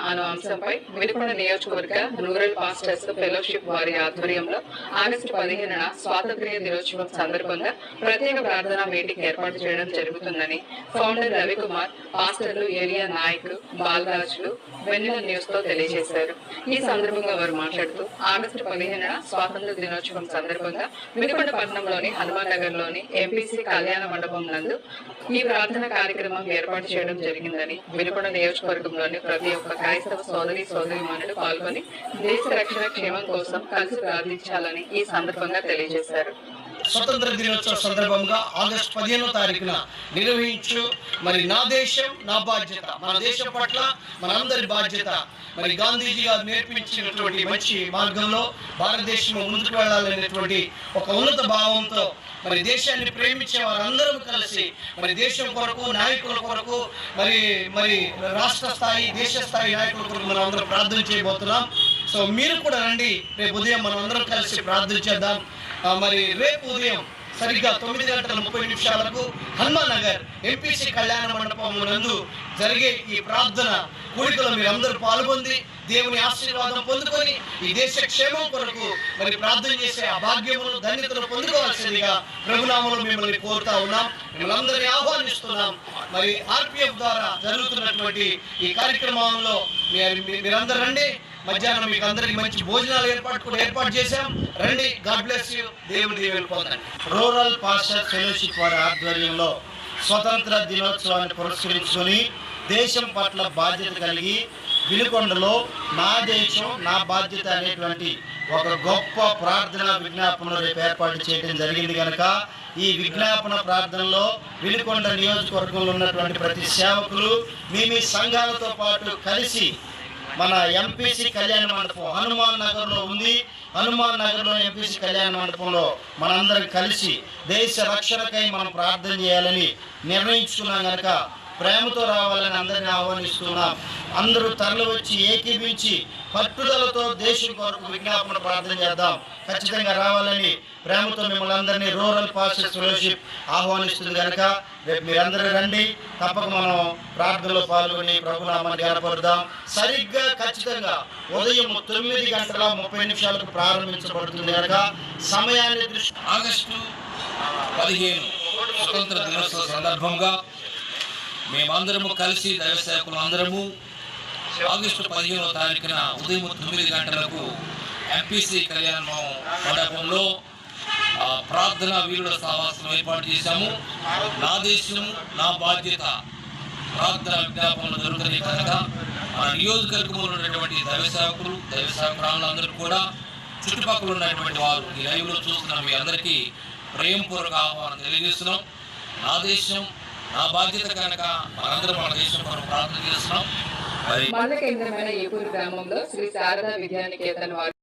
అను అంశంపై వినుకొండ నియోజకవర్గ rural pastors fellowship వారి ఆధ్వర్యంలో ఆగస్టు 15న స్వాతంత్ర్య దినోత్సవం సందర్భంగా ప్రత్యేక ప్రార్థనా మీటింగ్ ఏర్పాటు చేయడం జరుగుతుందని ఫౌండర్ రవికుమార్, పాస్టర్లు, ఏరియా నాయకులు, బాలరాజులు వెన్నెల న్యూస్ తో తెలియజేశారు. ఈ సందర్భంగా వారు మాట్లాడుతూ ఆగస్టు 15న స్వాతంత్ర్య దినోత్సవం సందర్భంగా వినుకొండ పట్టణంలోని హనుమాన్ నగర్ లోని ఎంపీసీ కళ్యాణ మండపం నందు ఈ ప్రార్థన కార్యక్రమం ఏర్పాటు చేయడం జరిగిందని, వినుకొండ నియోజకవర్గంలోని ప్రతి ఒక్క క్రైస్తవ సోదరీమణులు పాల్గొని దేశ రక్షణ క్షేమం కోసం కలిసి ప్రార్థించాలని ఈ సందర్భంగా తెలియజేశారు. స్వతంత్ర దినోత్సవ సందర్భంగా ఆగస్టు 15వ తారీఖున నిర్వహించు నా దేశం నా బాధ్యత, మన దేశం పట్ల మనందరి బాధ్యత. గాంధీజీ గారు నేర్పించినటువంటి మంచి మార్గంలో భారతదేశం ముందుకు వెళ్ళాలనేటువంటి ఒక ఉన్నత భావంతో దేశాన్ని ప్రేమించే వారందరం కలిసి దేశం కొరకు, నాయకుల కొరకు, రాష్ట్ర స్థాయి, దేశ స్థాయి నాయకుల కొరకు మనం అందరం ప్రార్థన చేయబోతున్నాం. సో మీరు కూడా రండి, రేపు ఉదయం మనం అందరం కలిసి ప్రార్థన చేద్దాం. రేపు ఉదయం సరిగ్గా 9:30 హనుమాన్ నగర్ ఎంపీసీ కళ్యాణ మండపం నందు జరిగే ఈ ప్రార్థన కూడికలో మీరు అందరూ పాల్గొంది దేవుని ఆశీర్వాదం పొందుకొని ఈ దేశ క్షేమం కొరకు ప్రార్థన చేసే ఆ భాగ్యమును, ధన్యతను పొందుకోవాల్సిందిగా ప్రభునామములో మిమ్మల్ని కోరుతా ఉన్నాం. మిమ్మల్ని అందరినీ ఆహ్వానిస్తున్నాం. ఆర్పిఎఫ్ ద్వారా జరుగుతున్నటువంటి ఈ కార్యక్రమంలో మీరందరూ రండి. మధ్యాహ్నం మీకు అందరికి మంచి భోజనాలు ఏర్పాటు చేశాం. రండి. God bless you. దేవుడి దీవెనలు పొందండి. రూరల్ పాస్టర్స్ ఫెలోషిప్ వారి ఆధ్వర్యంలో స్వతంత్ర దినోత్సవాన్ని పురస్కరించుకొని దేశం పట్ల బాధ్యత కలిగి వినుకొండలో నా దేశం నా బాధ్యత అనేటువంటి ఒక గొప్ప ప్రార్థన విజ్ఞాపన రేపు ఏర్పాటు చేయడం జరిగింది కనుక ఈ విజ్ఞాపన ప్రార్థనలో వినుకొండ నియోజకవర్గంలో ఉన్నటువంటి ప్రతి సేవకులు మీ సంఘాలతో పాటు కలిసి మన ఎంపీసీ కళ్యాణ మండపం హనుమాన్ నగర్లో ఉంది. హనుమాన్ నగర్లో ఎంపీసీ కళ్యాణ మండపంలో మనందరం కలిసి దేశ రక్షణకై మనం ప్రార్థన చేయాలని నిర్ణయించుకున్నాం కనుక ప్రేమతో రావాలని అందరినీ ఆహ్వానిస్తున్నాం. అందరూ తరలి వచ్చి ఏకీభించి పట్టుదలతో దేశం కొరకు విజ్ఞాపన ప్రార్థన చేద్దాం. ఖచ్చితంగా రావాలని ప్రేమతో మిమ్మల్ని అందరినీ రూరల్ పాస్టర్స్ ఫెలోషిప్ ఆహ్వానిస్తుంది కనుక రేపు మీరందరూ రండి. తప్పక మనం ప్రార్థనలో పాల్గొని ప్రభునామాన్ని గణపరుద్దాం. సరిగ్గా ఖచ్చితంగా ఉదయం 9:30 ప్రారంభించబడుతుంది కనుక సమయాన్ని ఆగస్టు 15 స్వతంత్ర దినోత్సవ సందర్భంగా మేమందరము కలిసి దైవ సేవకులు అందరము ఆగస్టు 15వ తారీఖున ఉదయం 9 గంటలకు ఎంపీసీ కళ్యాణ మండపంలో ప్రార్థనా వీరుల సహవాసం ఏర్పాటు చేశాము. నా దేశం నా బాధ్యత ప్రార్థన విజ్ఞాపనలు జరుగుతున్నాయి కనుక మన నియోజకవర్గంలో ఉన్నటువంటి దైవ సేవకురాలందరూ కూడా చుట్టుపక్కల ఉన్నటువంటి వారు ఈ లైవ్లో చూస్తున్న మీ అందరికీ ప్రేమపూర్వక ఆహ్వానం తెలియజేస్తున్నాం. నా దేశం నా బాధ్యత కనుక మనందరం మన దేశం కొరకు ప్రార్థన చేస్తున్నాం. మండల కేంద్రమైన ఏపూరు గ్రామంలో శ్రీ శారదా విద్యానికేతన్ వారు